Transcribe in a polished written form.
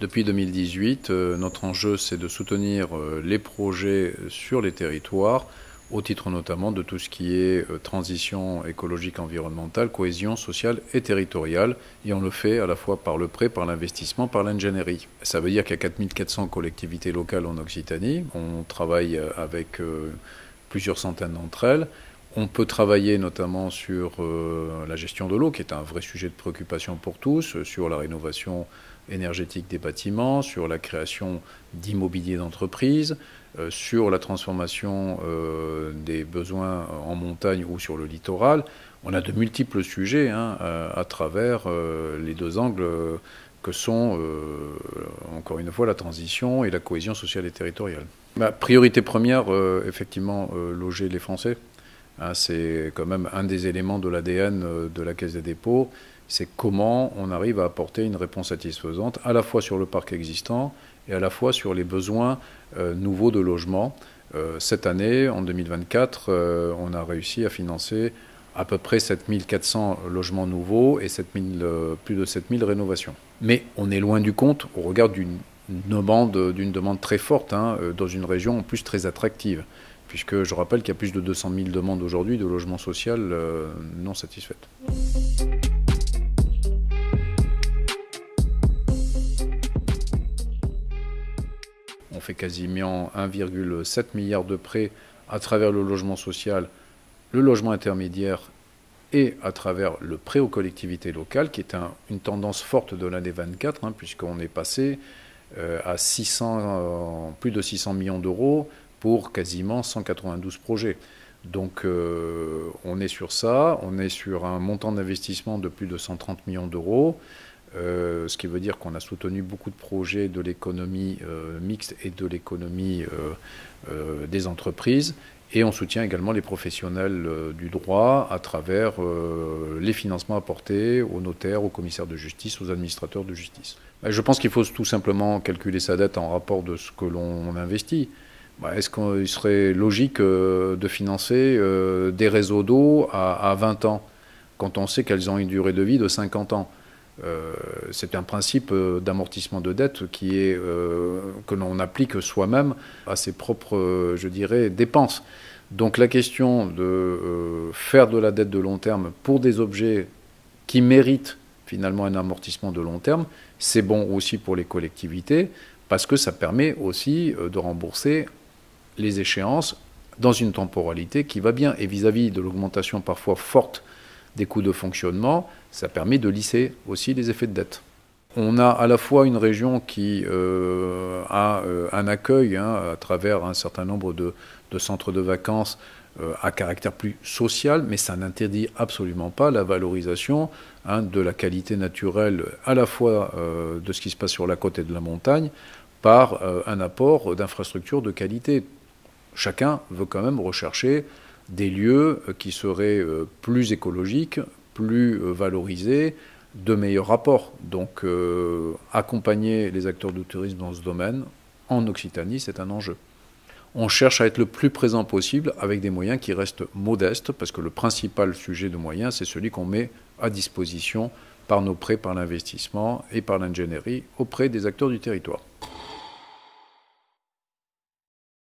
Depuis 2018, notre enjeu, c'est de soutenir les projets sur les territoires, au titre notamment de tout ce qui est transition écologique, environnementale, cohésion sociale et territoriale. Et on le fait à la fois par le prêt, par l'investissement, par l'ingénierie. Ça veut dire qu'il y a 4400 collectivités locales en Occitanie. On travaille avec plusieurs centaines d'entre elles. On peut travailler notamment sur la gestion de l'eau, qui est un vrai sujet de préoccupation pour tous, sur la rénovation énergétique des bâtiments, sur la création d'immobilier d'entreprise, sur la transformation des besoins en montagne ou sur le littoral. On a de multiples sujets à travers les deux angles que sont, encore une fois, la transition et la cohésion sociale et territoriale. Priorité première, effectivement, loger les Français. C'est quand même un des éléments de l'ADN de la Caisse des dépôts. C'est comment on arrive à apporter une réponse satisfaisante à la fois sur le parc existant et à la fois sur les besoins nouveaux de logement. Cette année, en 2024, on a réussi à financer à peu près 7400 logements nouveaux et plus de 7000 rénovations. Mais on est loin du compte au regard d'une demande très forte dans une région en plus très attractive, puisque je rappelle qu'il y a plus de 200 000 demandes aujourd'hui de logement social non satisfaites. On fait quasiment 1,7 milliard de prêts à travers le logement social, le logement intermédiaire et à travers le prêt aux collectivités locales, qui est une tendance forte de l'année 24, puisqu'on est passé à plus de 600 millions d'euros pour quasiment 192 projets. Donc on est sur ça, on est sur un montant d'investissement de plus de 130 millions d'euros, ce qui veut dire qu'on a soutenu beaucoup de projets de l'économie mixte et de l'économie des entreprises. Et on soutient également les professionnels du droit à travers les financements apportés aux notaires, aux commissaires de justice, aux administrateurs de justice. Je pense qu'il faut tout simplement calculer sa dette en rapport de ce que l'on investit. Est-ce qu'il serait logique de financer des réseaux d'eau à 20 ans quand on sait qu'elles ont une durée de vie de 50 ans? C'est un principe d'amortissement de dette que l'on applique soi-même à ses propres, je dirais, dépenses. Donc la question de faire de la dette de long terme pour des objets qui méritent finalement un amortissement de long terme, c'est bon aussi pour les collectivités parce que ça permet aussi de rembourser les échéances dans une temporalité qui va bien. Et vis-à-vis de l'augmentation parfois forte des coûts de fonctionnement, ça permet de lisser aussi les effets de dette. On a à la fois une région qui a un accueil à travers un certain nombre de centres de vacances à caractère plus social, mais ça n'interdit absolument pas la valorisation de la qualité naturelle, à la fois de ce qui se passe sur la côte et de la montagne, par un apport d'infrastructures de qualité. Chacun veut quand même rechercher des lieux qui seraient plus écologiques, plus valorisés, de meilleurs rapports. Donc accompagner les acteurs du tourisme dans ce domaine, en Occitanie, c'est un enjeu. On cherche à être le plus présent possible avec des moyens qui restent modestes, parce que le principal sujet de moyens, c'est celui qu'on met à disposition par nos prêts, par l'investissement et par l'ingénierie auprès des acteurs du territoire.